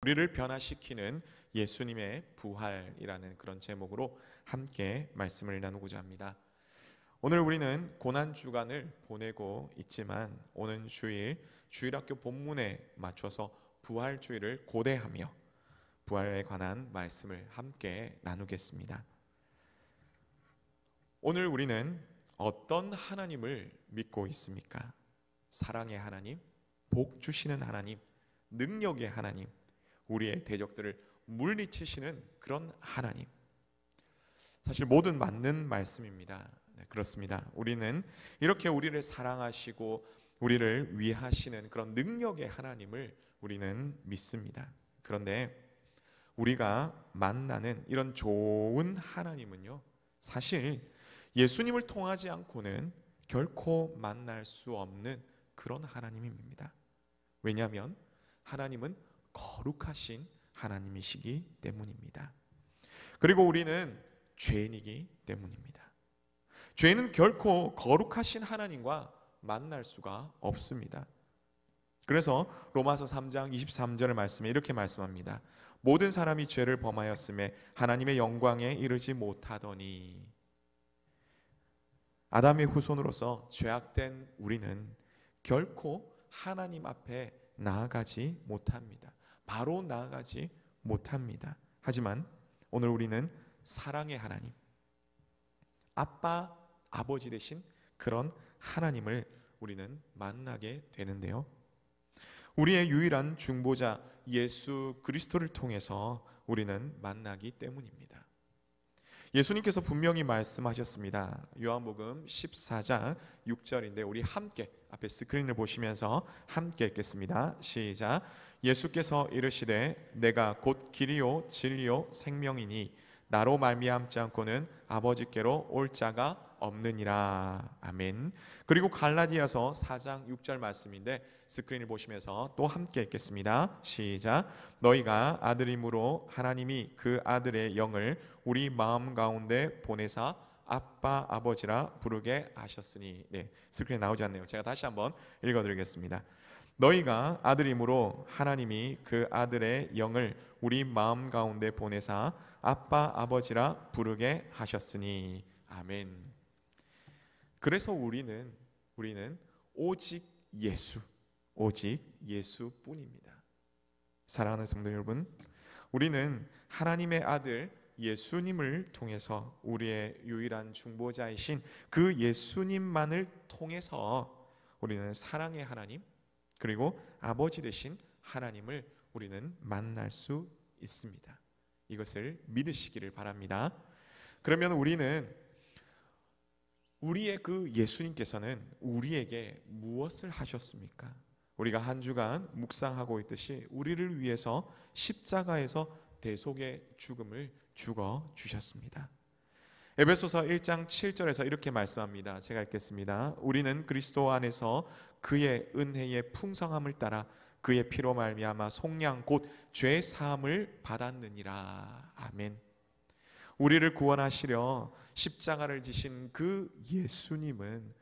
우리를 변화시키는 예수님의 부활이라는 그런 제목으로 함께 말씀을 나누고자 합니다. 오늘 우리는 고난주간을 보내고 있지만 오는 주일 주일학교 본문에 맞춰서 부활주일을 고대하며 부활에 관한 말씀을 함께 나누겠습니다. 오늘 우리는 어떤 하나님을 믿고 있습니까? 사랑의 하나님, 복 주시는 하나님, 능력의 하나님, 우리의 대적들을 물리치시는 그런 하나님. 사실 모든 맞는 말씀입니다. 네, 그렇습니다. 우리는 이렇게 우리를 사랑하시고 우리를 위하시는 그런 능력의 하나님을 우리는 믿습니다. 그런데 우리가 만나는 이런 좋은 하나님은요, 사실 예수님을 통하지 않고는 결코 만날 수 없는 그런 하나님입니다. 왜냐하면 하나님은 거룩하신 하나님이시기 때문입니다. 그리고 우리는 죄인이기 때문입니다. 죄인은 결코 거룩하신 하나님과 만날 수가 없습니다. 그래서 로마서 3장 23절 말씀에 이렇게 말씀합니다. 모든 사람이 죄를 범하였음에 하나님의 영광에 이르지 못하더니. 아담의 후손으로서 죄악된 우리는 결코 하나님 앞에 나아가지 못합니다. 바로 나아가지 못합니다. 하지만 오늘 우리는 사랑의 하나님, 아빠, 아버지 되신 그런 하나님을 우리는 만나게 되는데요, 우리의 유일한 중보자 예수 그리스도를 통해서 우리는 만나기 때문입니다. 예수님께서 분명히 말씀하셨습니다. 요한복음 14장 6절인데 우리 함께 앞에 스크린을 보시면서 함께 읽겠습니다. 시작. 예수께서 이르시되 내가 곧 길이요 진리요 생명이니 나로 말미암지 않고는 아버지께로 올 자가 없느니라. 아멘. 그리고 갈라디아서 4장 6절 말씀인데 스크린을 보시면서 또 함께 읽겠습니다. 시작. 너희가 아들임으로 하나님이 그 아들의 영을 우리 마음 가운데 보내사 아빠 아버지라 부르게 하셨으니. 네, 스크린에 나오지 않네요. 제가 다시 한번 읽어드리겠습니다. 너희가 아들임으로 하나님이 그 아들의 영을 우리 마음 가운데 보내사 아빠 아버지라 부르게 하셨으니. 아멘. 그래서 우리는 오직 예수뿐입니다. 사랑하는 성도 여러분, 우리는 하나님의 아들 예수님을 통해서 우리의 유일한 중보자이신 그 예수님만을 통해서 우리는 사랑의 하나님, 그리고 아버지 되신 하나님을 우리는 만날 수 있습니다. 이것을 믿으시기를 바랍니다. 그러면 우리의 그 예수님께서는 우리에게 무엇을 하셨습니까? 우리가 한 주간 묵상하고 있듯이 우리를 위해서 십자가에서 대속의 죽음을 죽어 주셨습니다. 에베소서 1장 7절에서 이렇게 말씀합니다. 제가 읽겠습니다. 우리는 그리스도 안에서 그의 은혜의 풍성함을 따라 그의 피로 말미암아 속량 곧 죄 사함을 받았느니라. 아멘. 우리를 구원하시려 십자가를 지신 그 예수님은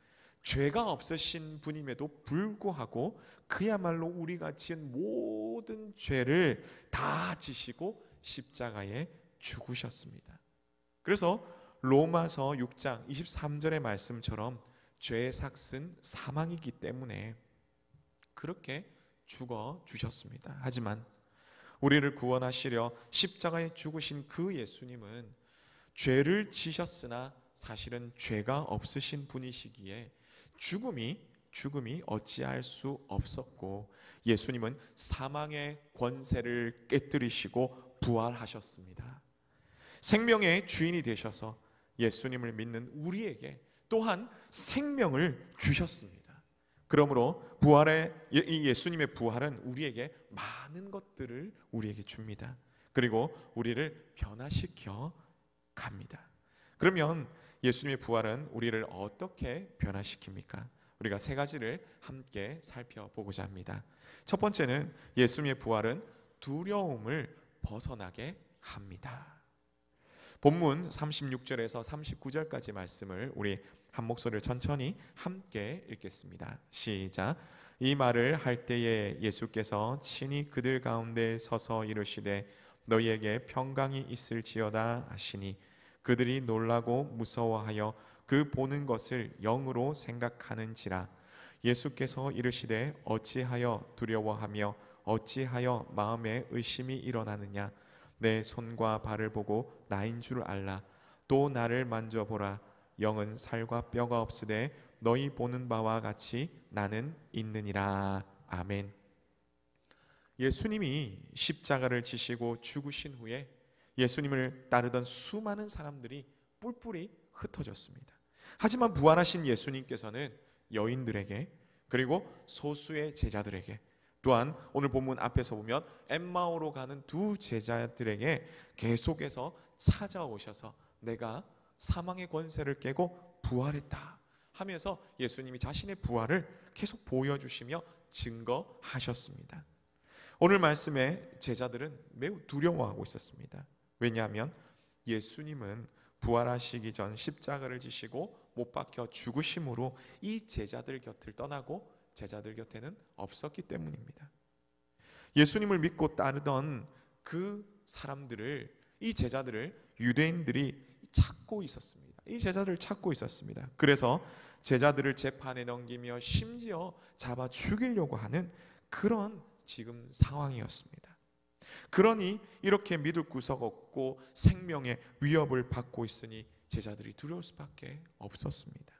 죄가 없으신 분임에도 불구하고 그야말로 우리가 지은 모든 죄를 다 지시고 십자가에 죽으셨습니다. 그래서 로마서 6장 23절의 말씀처럼 죄의 삭은 사망이기 때문에 그렇게 죽어 주셨습니다. 하지만 우리를 구원하시려 십자가에 죽으신 그 예수님은 죄를 지셨으나 사실은 죄가 없으신 분이시기에 죽음이 어찌할 수 없었고 예수님은 사망의 권세를 깨뜨리시고 부활하셨습니다. 생명의 주인이 되셔서 예수님을 믿는 우리에게 또한 생명을 주셨습니다. 그러므로 이 예수님의 부활은 우리에게 많은 것들을 우리에게 줍니다. 그리고 우리를 변화시켜 갑니다. 그러면 예수님의 부활은 우리를 어떻게 변화시킵니까? 우리가 세 가지를 함께 살펴보고자 합니다. 첫 번째는 예수님의 부활은 두려움을 벗어나게 합니다. 본문 36절에서 39절까지 말씀을 우리 한 목소리를 천천히 함께 읽겠습니다. 시작. 이 말을 할 때에 예수께서 친히 그들 가운데 서서 이르시되 너희에게 평강이 있을지어다 하시니 그들이 놀라고 무서워하여 그 보는 것을 영으로 생각하는지라. 예수께서 이르시되 어찌하여 두려워하며 어찌하여 마음에 의심이 일어나느냐. 내 손과 발을 보고 나인 줄 알라. 또 나를 만져보라. 영은 살과 뼈가 없으되 너희 보는 바와 같이 나는 있느니라. 아멘. 예수님이 십자가를 지시고 죽으신 후에 예수님을 따르던 수많은 사람들이 뿔뿔이 흩어졌습니다. 하지만 부활하신 예수님께서는 여인들에게, 그리고 소수의 제자들에게, 또한 오늘 본문 앞에서 보면 엠마오로 가는 두 제자들에게 계속해서 찾아오셔서 내가 사망의 권세를 깨고 부활했다 하면서 예수님이 자신의 부활을 계속 보여주시며 증거하셨습니다. 오늘 말씀에 제자들은 매우 두려워하고 있었습니다. 왜냐하면 예수님은 부활하시기 전 십자가를 지시고 못 박혀 죽으심으로 이 제자들 곁을 떠나고 제자들 곁에는 없었기 때문입니다. 예수님을 믿고 따르던 그 사람들을, 이 제자들을 유대인들이 찾고 있었습니다. 이 제자들을 찾고 있었습니다. 그래서 제자들을 재판에 넘기며 심지어 잡아 죽이려고 하는 그런 지금 상황이었습니다. 그러니 이렇게 믿을 구석 없고 생명의 위협을 받고 있으니 제자들이 두려울 수밖에 없었습니다.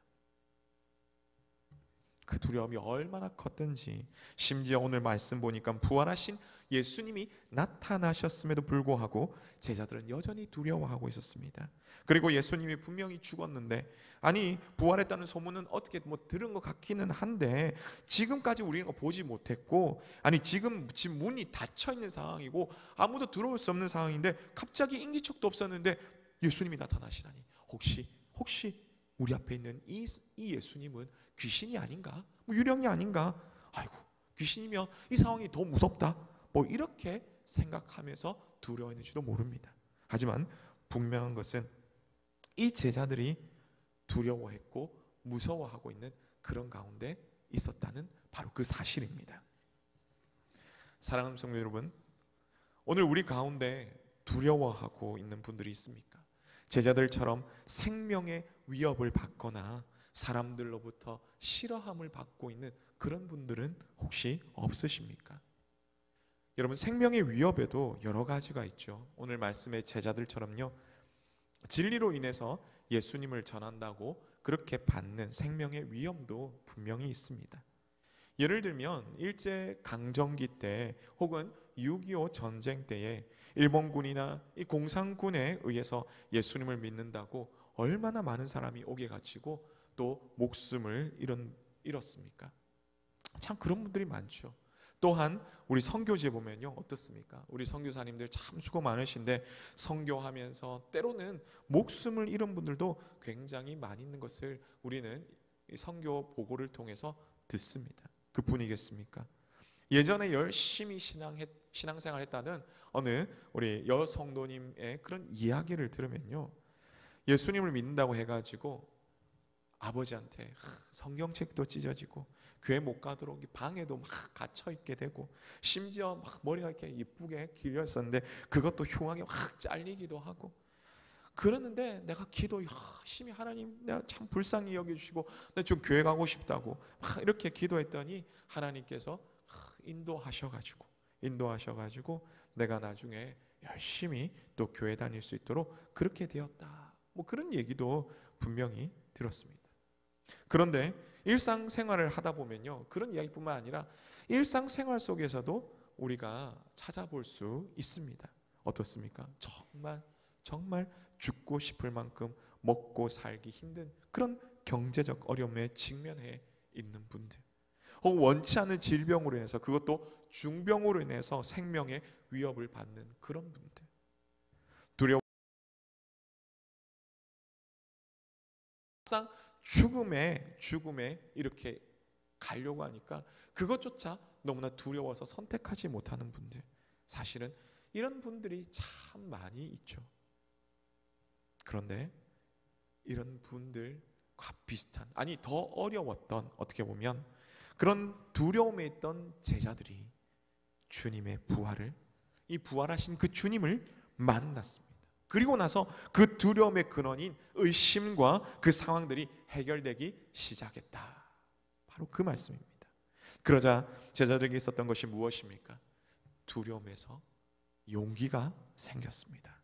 그 두려움이 얼마나 컸든지, 심지어 오늘 말씀 보니까 부활하신 예수님이 나타나셨음에도 불구하고 제자들은 여전히 두려워하고 있었습니다. 그리고 예수님이 분명히 죽었는데, 아니 부활했다는 소문은 어떻게 들은 것 같기는 한데 지금까지 우리가 보지 못했고, 아니 지금 문이 닫혀 있는 상황이고 아무도 들어올 수 없는 상황인데 갑자기 인기척도 없었는데 예수님이 나타나시다니, 혹시 우리 앞에 있는 이 예수님은 귀신이 아닌가? 유령이 아닌가? 아이고, 귀신이면 이 상황이 더 무섭다. 이렇게 생각하면서 두려워했는지도 모릅니다. 하지만 분명한 것은 이 제자들이 두려워했고 무서워하고 있는 그런 가운데 있었다는 바로 그 사실입니다. 사랑하는 성도 여러분, 오늘 우리 가운데 두려워하고 있는 분들이 있습니까? 제자들처럼 생명의 위협을 받거나 사람들로부터 싫어함을 받고 있는 그런 분들은 혹시 없으십니까? 여러분, 생명의 위협에도 여러 가지가 있죠. 오늘 말씀의 제자들처럼요, 진리로 인해서 예수님을 전한다고 그렇게 받는 생명의 위험도 분명히 있습니다. 예를 들면 일제 강점기 때 혹은 6.25 전쟁 때에 일본군이나 이 공산군에 의해서 예수님을 믿는다고 얼마나 많은 사람이 옥에 갇히고 또 목숨을 잃었습니까? 참 그런 분들이 많죠. 또한 우리 선교지에 보면요, 어떻습니까? 우리 선교사님들 참 수고 많으신데 선교하면서 때로는 목숨을 잃은 분들도 굉장히 많이 있는 것을 우리는 이 선교 보고를 통해서 듣습니다. 그뿐이겠습니까? 예전에 열심히 신앙생활 했다는 어느 우리 여성도님의 그런 이야기를 들으면요, 예수님을 믿는다고 해가지고 아버지한테 성경책도 찢어지고 교회 못 가도록 방에도 막 갇혀 있게 되고, 심지어 막 머리가 이렇게 이쁘게 길렸었는데 그것도 흉하게 확 잘리기도 하고, 그러는데 내가 기도 열심히, 하나님 내가 참 불쌍히 여겨주시고 나 좀 교회 가고 싶다고 막 이렇게 기도했더니 하나님께서 인도하셔가지고 내가 나중에 열심히 또 교회 다닐 수 있도록 그렇게 되었다, 그런 얘기도 분명히 들었습니다. 그런데 일상생활을 하다 보면요, 그런 이야기뿐만 아니라 일상생활 속에서도 우리가 찾아볼 수 있습니다. 어떻습니까? 정말 죽고 싶을 만큼 먹고 살기 힘든 그런 경제적 어려움에 직면해 있는 분들, 혹은 원치 않은 질병으로 인해서, 그것도 중병으로 인해서 생명의 위협을 받는 그런 분들, 두려워 항상 죽음에 이렇게 가려고 하니까 그것조차 너무나 두려워서 선택하지 못하는 분들, 사실은 이런 분들이 참 많이 있죠. 그런데 이런 분들과 비슷한, 아니 더 어려웠던, 어떻게 보면 그런 두려움에 있던 제자들이 주님의 부활을, 이 부활하신 그 주님을 만났습니다. 그리고 나서 그 두려움의 근원인 의심과 그 상황들이 해결되기 시작했다. 바로 그 말씀입니다. 그러자 제자들에게 있었던 것이 무엇입니까? 두려움에서 용기가 생겼습니다.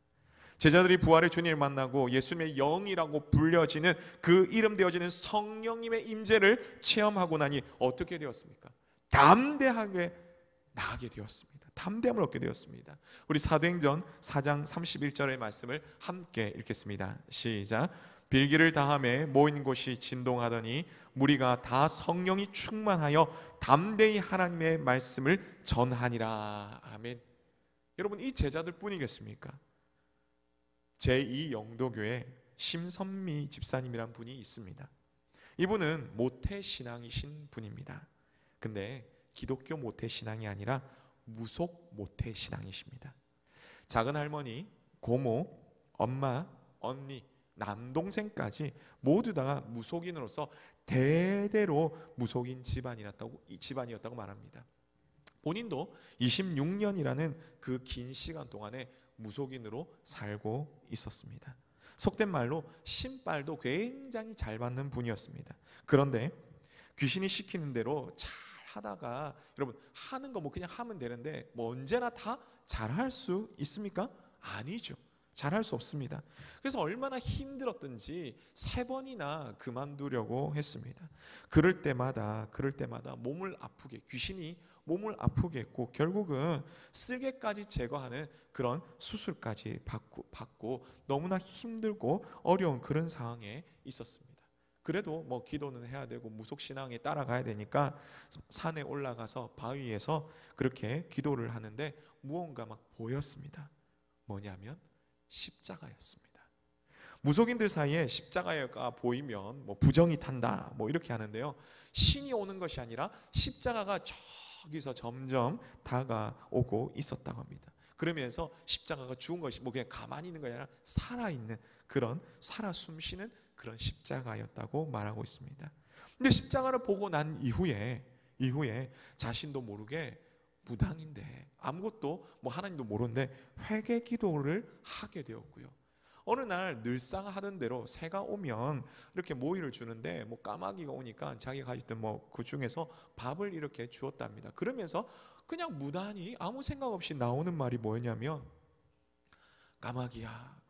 제자들이 부활의 주님을 만나고 예수님의 영이라고 불려지는 그 이름 되어지는 성령님의 임재를 체험하고 나니 어떻게 되었습니까? 담대하게 나가게 되었습니다. 담대함을 얻게 되었습니다. 우리 사도행전 4장 31절의 말씀을 함께 읽겠습니다. 시작. 빌기를 다하매 모인 곳이 진동하더니 무리가 다 성령이 충만하여 담대히 하나님의 말씀을 전하니라. 아멘. 여러분, 이 제자들 뿐이겠습니까? 제2영도교회 심선미 집사님이란 분이 있습니다. 이분은 모태신앙이신 분입니다. 근데 기독교 모태신앙이 아니라 무속 모태신앙이십니다. 작은 할머니, 고모, 엄마, 언니, 남동생까지 모두 다 무속인으로서 대대로 무속인 집안이었다고 말합니다. 본인도 26년이라는 그 긴 시간 동안에 무속인으로 살고 있었습니다. 속된 말로 신발도 굉장히 잘 받는 분이었습니다. 그런데 귀신이 시키는 대로 잘 하다가, 여러분, 하는 거 뭐 그냥 하면 되는데 뭐 언제나 다 잘할 수 있습니까? 아니죠. 잘할 수 없습니다. 그래서 얼마나 힘들었든지 3번이나 그만두려고 했습니다. 그럴 때마다 귀신이 몸을 아프게 했고, 결국은 쓸개까지 제거하는 그런 수술까지 받고 너무나 힘들고 어려운 그런 상황에 있었습니다. 그래도 뭐 기도는 해야 되고 무속신앙에 따라가야 되니까 산에 올라가서 바위에서 그렇게 기도를 하는데 무언가 막 보였습니다. 뭐냐면 십자가였습니다. 무속인들 사이에 십자가가 보이면 뭐 부정이 탄다 뭐 이렇게 하는데요, 신이 오는 것이 아니라 십자가가 저기서 점점 다가오고 있었다고 합니다. 그러면서 십자가가 죽은 것이 뭐 그냥 가만히 있는 것이 아니라 살아있는, 그런 살아 숨쉬는 그런 십자가였다고 말하고 있습니다. 근데 십자가를 보고 난 이후에 자신도 모르게 무당인데, 아무것도 뭐 하나님도 모르는데 회개 기도를 하게 되었고요. 어느 날 늘상 하던 대로 새가 오면 이렇게 모이를 주는데 뭐 까마귀가 오니까 자기가 가졌던 뭐 그 중에서 밥을 이렇게 주었답니다. 그러면서 그냥 무단히 아무 생각 없이 나오는 말이 뭐였냐면, 까마귀야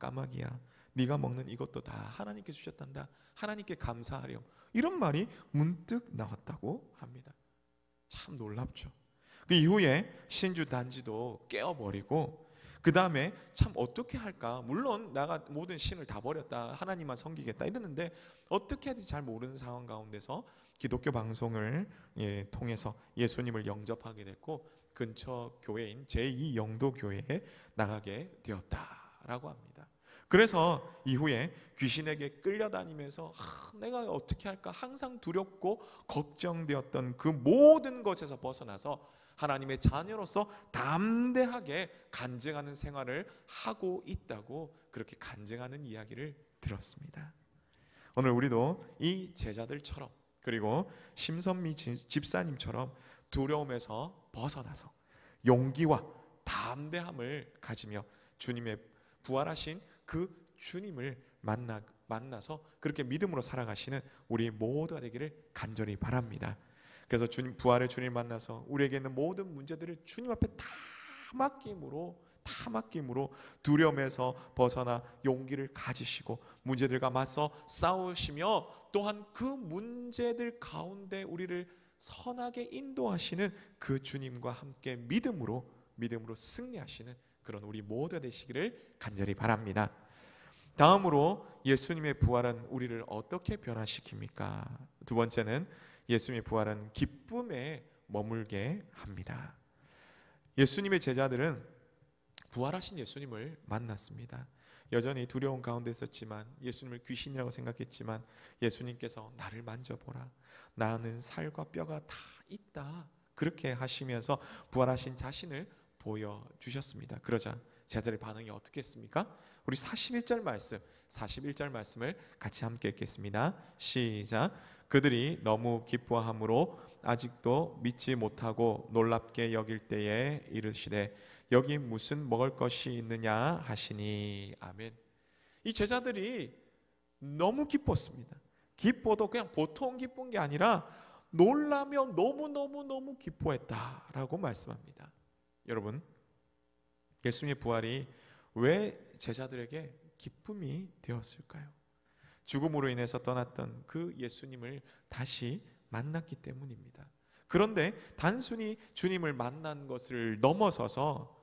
네가 먹는 이것도 다 하나님께 주셨단다. 하나님께 감사하렴. 이런 말이 문득 나왔다고 합니다. 참 놀랍죠. 그 이후에 신주 단지도 깨어버리고, 그 다음에 참 어떻게 할까, 물론 내가 모든 신을 다 버렸다, 하나님만 섬기겠다 이랬는데 어떻게 해야 될지 잘 모르는 상황 가운데서 기독교 방송을 통해서 예수님을 영접하게 됐고, 근처 교회인 제2영도교회에 나가게 되었다라고 합니다. 그래서 이후에 귀신에게 끌려다니면서 내가 어떻게 할까 항상 두렵고 걱정되었던 그 모든 것에서 벗어나서 하나님의 자녀로서 담대하게 간증하는 생활을 하고 있다고, 그렇게 간증하는 이야기를 들었습니다. 오늘 우리도 이 제자들처럼, 그리고 심선미 집사님처럼 두려움에서 벗어나서 용기와 담대함을 가지며 주님의 부활하신 그 주님을 만나서 그렇게 믿음으로 살아가시는 우리 모두가 되기를 간절히 바랍니다. 그래서 주님, 부활의 주님 만나서 우리에게 있는 모든 문제들을 주님 앞에 다 맡김으로 두려움에서 벗어나 용기를 가지시고 문제들과 맞서 싸우시며, 또한 그 문제들 가운데 우리를 선하게 인도하시는 그 주님과 함께 믿음으로 승리하시는 그런 우리 모두가 되시기를 간절히 바랍니다. 다음으로 예수님의 부활은 우리를 어떻게 변화시킵니까? 두 번째는 예수님의 부활은 기쁨에 머물게 합니다. 예수님의 제자들은 부활하신 예수님을 만났습니다. 여전히 두려운 가운데 있었지만, 예수님을 귀신이라고 생각했지만 예수님께서 나를 만져보라, 나는 살과 뼈가 다 있다, 그렇게 하시면서 부활하신 자신을 보여주셨습니다. 그러자 제자들의 반응이 어떻게 했습니까? 우리 41절 말씀을 같이 함께 읽겠습니다. 시작. 그들이 너무 기뻐함으로 아직도 믿지 못하고 놀랍게 여길 때에 이르시되 여기 무슨 먹을 것이 있느냐 하시니. 아멘. 이 제자들이 너무 기뻤습니다. 기뻐도 그냥 보통 기쁜 게 아니라 놀라며 너무너무 기뻐했다라고 말씀합니다. 여러분, 예수님의 부활이 왜 제자들에게 기쁨이 되었을까요? 죽음으로 인해서 떠났던 그 예수님을 다시 만났기 때문입니다. 그런데 단순히 주님을 만난 것을 넘어서서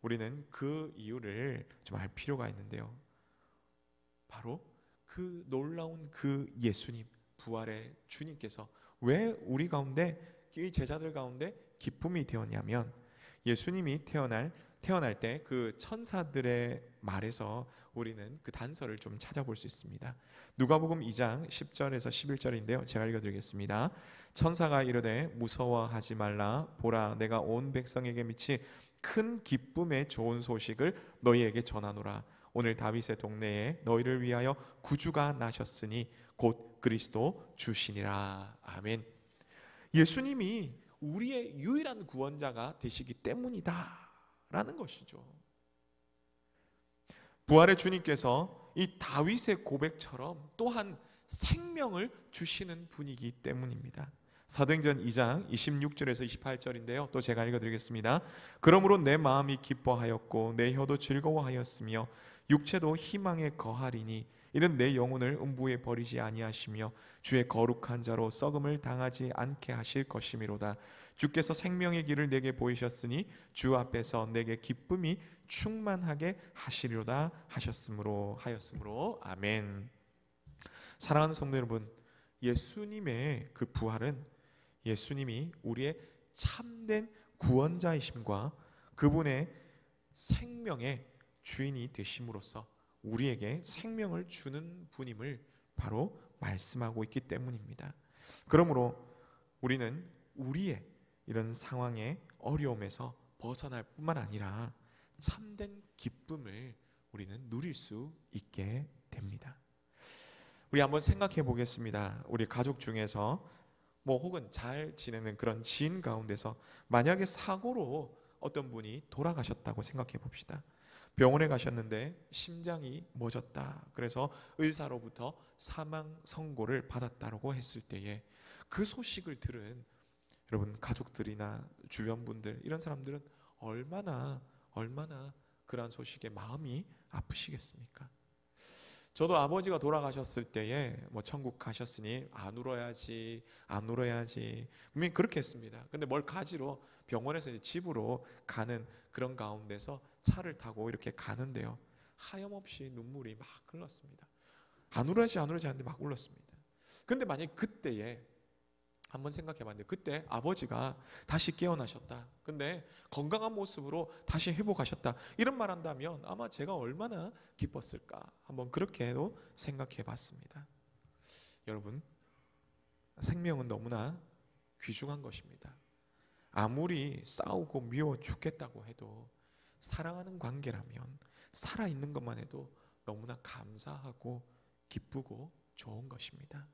우리는 그 이유를 좀 알 필요가 있는데요. 바로 그 놀라운 그 예수님, 부활의 주님께서 왜 우리 가운데, 이 제자들 가운데 기쁨이 되었냐면, 예수님이 태어날 때 그 천사들의 말에서 우리는 그 단서를 좀 찾아볼 수 있습니다. 누가복음 2장 10절에서 11절인데요. 제가 읽어드리겠습니다. 천사가 이르되 무서워하지 말라. 보라, 내가 온 백성에게 미치 큰 기쁨의 좋은 소식을 너희에게 전하노라. 오늘 다윗의 동네에 너희를 위하여 구주가 나셨으니 곧 그리스도 주시니라. 아멘. 예수님이 우리의 유일한 구원자가 되시기 때문이다 라는 것이죠. 부활의 주님께서 이 다윗의 고백처럼 또한 생명을 주시는 분이기 때문입니다. 사도행전 2장 26절에서 28절인데요. 또 제가 읽어드리겠습니다. 그러므로 내 마음이 기뻐하였고 내 혀도 즐거워하였으며 육체도 희망에 거하리니 이는 내 영혼을 음부에 버리지 아니하시며 주의 거룩한 자로 썩음을 당하지 않게 하실 것이미로다. 주께서 생명의 길을 내게 보이셨으니 주 앞에서 내게 기쁨이 충만하게 하시리로다 하였으므로 아멘. 사랑하는 성도 여러분, 예수님의 그 부활은 예수님이 우리의 참된 구원자이심과 그분의 생명의 주인이 되심으로써 우리에게 생명을 주는 분임을 바로 말씀하고 있기 때문입니다. 그러므로 우리는 우리의 이런 상황의 어려움에서 벗어날 뿐만 아니라 참된 기쁨을 우리는 누릴 수 있게 됩니다. 우리 한번 생각해 보겠습니다. 우리 가족 중에서 혹은 잘 지내는 그런 지인 가운데서 만약에 사고로 어떤 분이 돌아가셨다고 생각해 봅시다. 병원에 가셨는데 심장이 멎었다. 그래서 의사로부터 사망 선고를 받았다고 했을 때에 그 소식을 들은 여러분 가족들이나 주변 분들, 이런 사람들은 얼마나 그러한 소식에 마음이 아프시겠습니까? 저도 아버지가 돌아가셨을 때에 천국 가셨으니 안 울어야지 분명히 그렇게 했습니다. 근데 뭘 가지러 병원에서 이제 집으로 가는 그런 가운데서 차를 타고 이렇게 가는데요, 하염없이 눈물이 막 흘렀습니다. 안 울어야지 하는데 막 울었습니다. 근데 만약 그때에 한번 생각해 봤는데, 그때 아버지가 다시 깨어나셨다, 근데 건강한 모습으로 다시 회복하셨다, 이런 말 한다면 아마 제가 얼마나 기뻤을까, 한번 그렇게도 생각해 봤습니다. 여러분, 생명은 너무나 귀중한 것입니다. 아무리 싸우고 미워 죽겠다고 해도 사랑하는 관계라면 살아있는 것만 해도 너무나 감사하고 기쁘고 좋은 것입니다.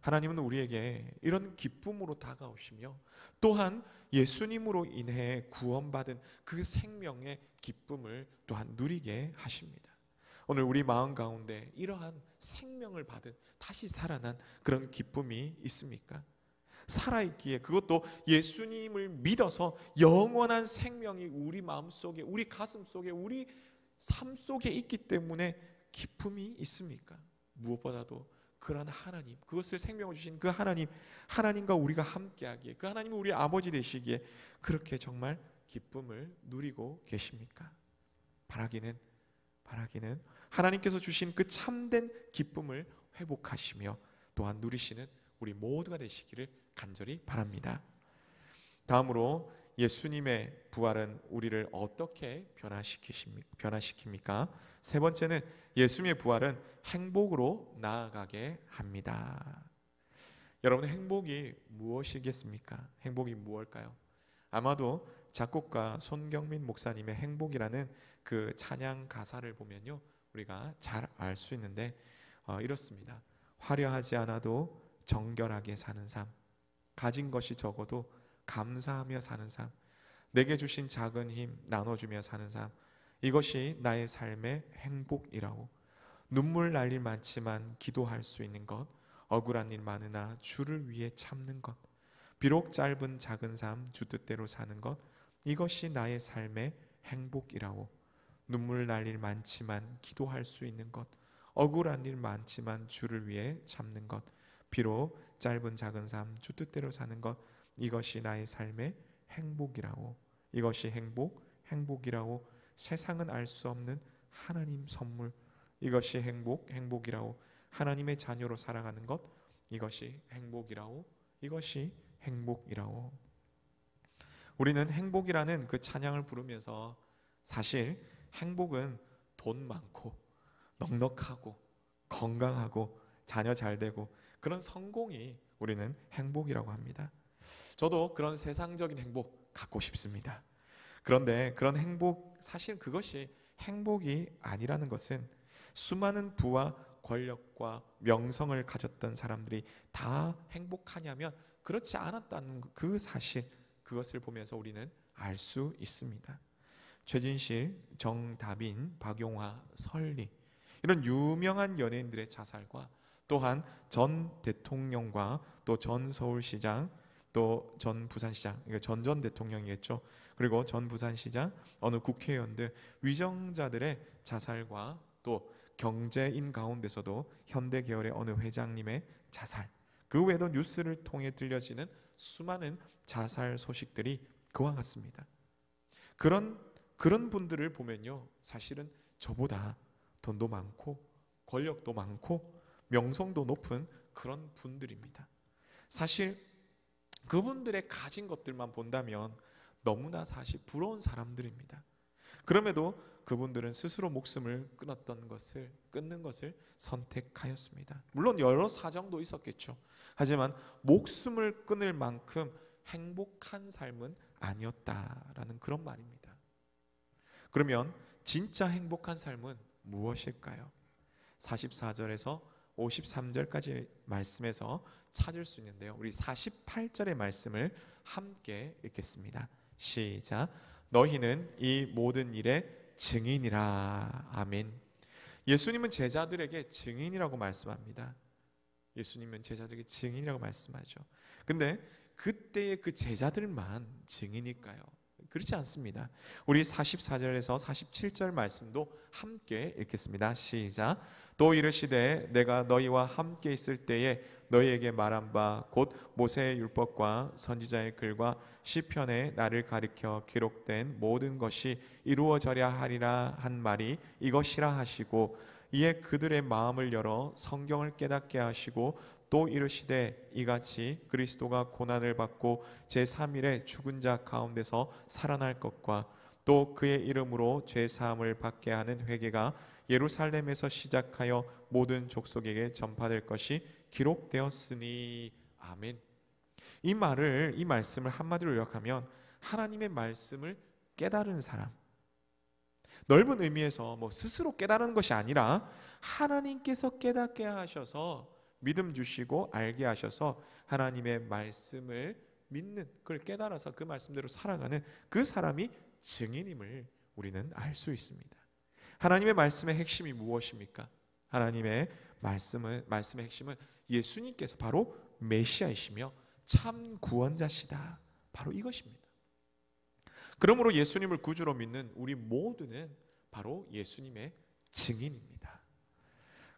하나님은 우리에게 이런 기쁨으로 다가오시며 또한 예수님으로 인해 구원받은 그 생명의 기쁨을 또한 누리게 하십니다. 오늘 우리 마음 가운데 이러한 생명을 받은, 다시 살아난 그런 기쁨이 있습니까? 살아있기에, 그것도 예수님을 믿어서 영원한 생명이 우리 마음속에, 우리 가슴속에, 우리 삶 속에 있기 때문에 기쁨이 있습니까? 무엇보다도 그러한 하나님, 그것을 생명을 주신 그 하나님과 우리가 함께하기에, 그 하나님이 우리 아버지 되시기에 그렇게 정말 기쁨을 누리고 계십니까? 바라기는 하나님께서 주신 그 참된 기쁨을 회복하시며 또한 누리시는 우리 모두가 되시기를 간절히 바랍니다. 다음으로 예수님의 부활은 우리를 어떻게 변화시킵니까? 세 번째는 예수님의 부활은 행복으로 나아가게 합니다. 여러분, 행복이 무엇이겠습니까? 행복이 무엇일까요? 아마도 작곡가 손경민 목사님의 행복이라는 그 찬양 가사를 보면요, 우리가 잘 알 수 있는데 이렇습니다. 화려하지 않아도 정결하게 사는 삶, 가진 것이 적어도 감사하며 사는 삶, 내게 주신 작은 힘 나눠주며 사는 삶, 이것이 나의 삶의 행복이라고. 눈물 날 일 많지만 기도할 수 있는 것, 억울한 일 많으나 주를 위해 참는 것, 비록 짧은 작은 삶 주 뜻대로 사는 것, 이것이 나의 삶의 행복이라고. 눈물 날 일 많지만 기도할 수 있는 것, 억울한 일 많지만 주를 위해 참는 것, 비록 짧은 작은 삶 주 뜻대로 사는 것, 이것이 나의 삶의 행복이라고. 이것이 행복이라고. 세상은 알 수 없는 하나님 선물, 이것이 행복이라고. 하나님의 자녀로 살아가는 것, 이것이 행복이라고. 이것이 행복이라고. 우리는 행복이라는 그 찬양을 부르면서 사실 행복은 돈 많고 넉넉하고 건강하고 자녀 잘 되고 그런 성공이 우리는 행복이라고 합니다. 저도 그런 세상적인 행복 갖고 싶습니다. 그런데 그런 행복, 사실 그것이 행복이 아니라는 것은 수많은 부와 권력과 명성을 가졌던 사람들이 다 행복하냐면 그렇지 않았다는 그 사실, 그것을 보면서 우리는 알 수 있습니다. 최진실, 정다빈, 박용화, 설리, 이런 유명한 연예인들의 자살과 또한 전 대통령과 또 전 서울시장, 또 전 부산시장, 그러니까 전 대통령이겠죠. 그리고 전 부산시장, 어느 국회의원들, 위정자들의 자살과 또 경제인 가운데서도 현대 계열의 어느 회장님의 자살, 그 외에도 뉴스를 통해 들려지는 수많은 자살 소식들이 그와 같습니다. 그런 분들을 보면요, 사실은 저보다 돈도 많고 권력도 많고 명성도 높은 그런 분들입니다. 사실 그분들의 가진 것들만 본다면 너무나 사실 부러운 사람들입니다. 그럼에도 그분들은 스스로 목숨을 끊는 것을 선택하였습니다. 물론 여러 사정도 있었겠죠. 하지만 목숨을 끊을 만큼 행복한 삶은 아니었다라는 그런 말입니다. 그러면 진짜 행복한 삶은 무엇일까요? 44절에서 53절까지 말씀에서 찾을 수 있는데요, 우리 48절의 말씀을 함께 읽겠습니다. 시작. 너희는 이 모든 일의 증인이라. 아멘. 예수님은 제자들에게 증인이라고 말씀합니다. 예수님은 제자들에게 증인이라고 말씀하죠. 근데 그때의 그 제자들만 증인일까요? 그렇지 않습니다. 우리 44절에서 47절 말씀도 함께 읽겠습니다. 시작. 또 이르시되 내가 너희와 함께 있을 때에 너희에게 말한 바 곧 모세의 율법과 선지자의 글과 시편에 나를 가리켜 기록된 모든 것이 이루어져야 하리라 한 말이 이것이라 하시고, 이에 그들의 마음을 열어 성경을 깨닫게 하시고, 또 이르시되 이같이 그리스도가 고난을 받고 제3일에 죽은 자 가운데서 살아날 것과 또 그의 이름으로 죄사함을 받게 하는 회개가 예루살렘에서 시작하여 모든 족속에게 전파될 것이 기록되었으니. 아멘. 이 말씀을 한마디로 요약하면 하나님의 말씀을 깨달은 사람, 넓은 의미에서 스스로 깨달은 것이 아니라 하나님께서 깨닫게 하셔서 믿음 주시고 알게 하셔서 하나님의 말씀을 믿는, 그걸 깨달아서 그 말씀대로 살아가는 그 사람이 증인임을 우리는 알 수 있습니다. 하나님의 말씀의 핵심이 무엇입니까? 하나님의 말씀의 핵심은 예수님께서 바로 메시아이시며 참 구원자시다, 바로 이것입니다. 그러므로 예수님을 구주로 믿는 우리 모두는 바로 예수님의 증인입니다.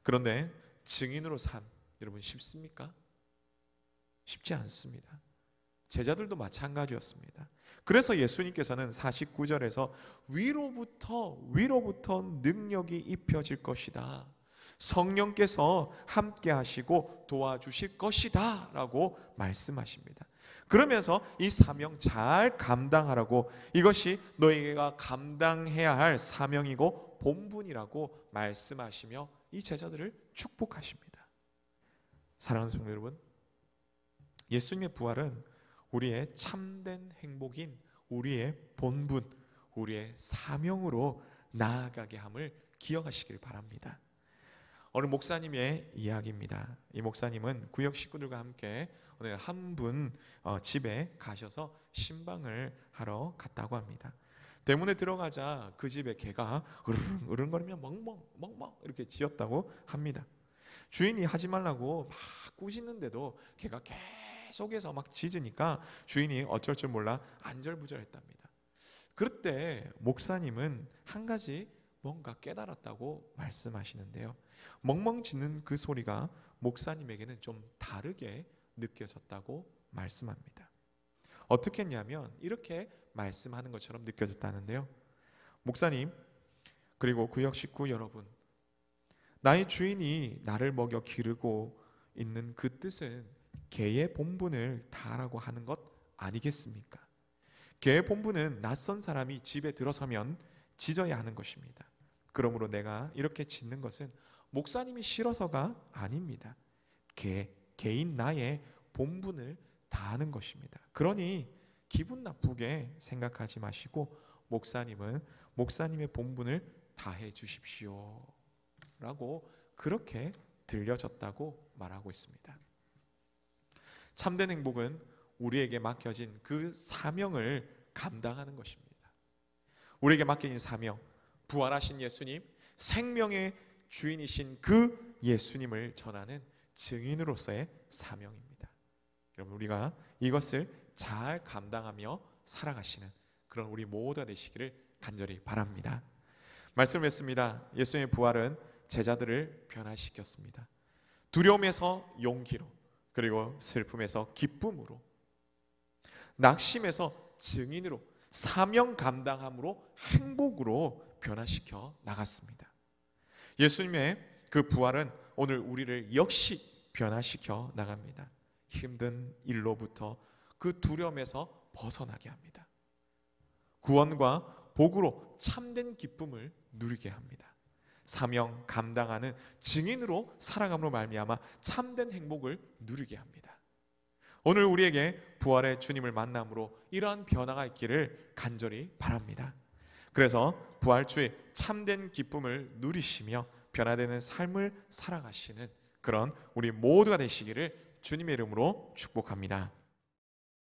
그런데 증인으로 삶, 여러분 쉽습니까? 쉽지 않습니다. 제자들도 마찬가지였습니다. 그래서 예수님께서는 49절에서 위로부터 능력이 입혀질 것이다, 성령께서 함께 하시고 도와주실 것이다 라고 말씀하십니다. 그러면서 이 사명 잘 감당하라고, 이것이 너희가 감당해야 할 사명이고 본분이라고 말씀하시며 이 제자들을 축복하십니다. 사랑하는 성도 여러분, 예수님의 부활은 우리의 참된 행복인 우리의 본분, 우리의 사명으로 나아가게 함을 기억하시길 바랍니다. 어느 목사님의 이야기입니다. 이 목사님은 구역 식구들과 함께 오늘 한 분 집에 가셔서 신방을 하러 갔다고 합니다. 대문에 들어가자 그 집에 개가 으르렁거리며 멍멍 이렇게 짖었다고 합니다. 주인이 하지 말라고 막 꾸짖는데도 개가 계속해서 막 짖으니까 주인이 어쩔 줄 몰라 안절부절했답니다. 그때 목사님은 한 가지 뭔가 깨달았다고 말씀하시는데요. 멍멍 짖는 그 소리가 목사님에게는 좀 다르게 느껴졌다고 말씀합니다. 어떻게 했냐면 이렇게 말씀하는 것처럼 느껴졌다는데요. 목사님, 그리고 구역 식구 여러분, 나의 주인이 나를 먹여 기르고 있는 그 뜻은 개의 본분을 다하라고 하는 것 아니겠습니까? 개의 본분은 낯선 사람이 집에 들어서면 짖어야 하는 것입니다. 그러므로 내가 이렇게 짖는 것은 목사님이 싫어서가 아닙니다. 개인 나의 본분을 다하는 것입니다. 그러니 기분 나쁘게 생각하지 마시고 목사님은 목사님의 본분을 다해 주십시오 라고 그렇게 들려졌다고 말하고 있습니다. 참된 행복은 우리에게 맡겨진 그 사명을 감당하는 것입니다. 우리에게 맡겨진 사명, 부활하신 예수님, 생명의 주인이신 그 예수님을 전하는 증인으로서의 사명입니다. 여러분, 우리가 이것을 잘 감당하며 살아가시는 그런 우리 모두가 되시기를 간절히 바랍니다. 말씀했습니다. 예수님의 부활은 제자들을 변화시켰습니다. 두려움에서 용기로, 그리고 슬픔에서 기쁨으로, 낙심에서 증인으로, 사명 감당함으로 행복으로 변화시켜 나갔습니다. 예수님의 그 부활은 오늘 우리를 역시 변화시켜 나갑니다. 힘든 일로부터 그 두려움에서 벗어나게 합니다. 구원과 복으로 참된 기쁨을 누리게 합니다. 사명 감당하는 증인으로 살아감으로 말미암아 참된 행복을 누리게 합니다. 오늘 우리에게 부활의 주님을 만남으로 이러한 변화가 있기를 간절히 바랍니다. 그래서 부활주의 참된 기쁨을 누리시며 변화되는 삶을 살아가시는 그런 우리 모두가 되시기를 주님의 이름으로 축복합니다.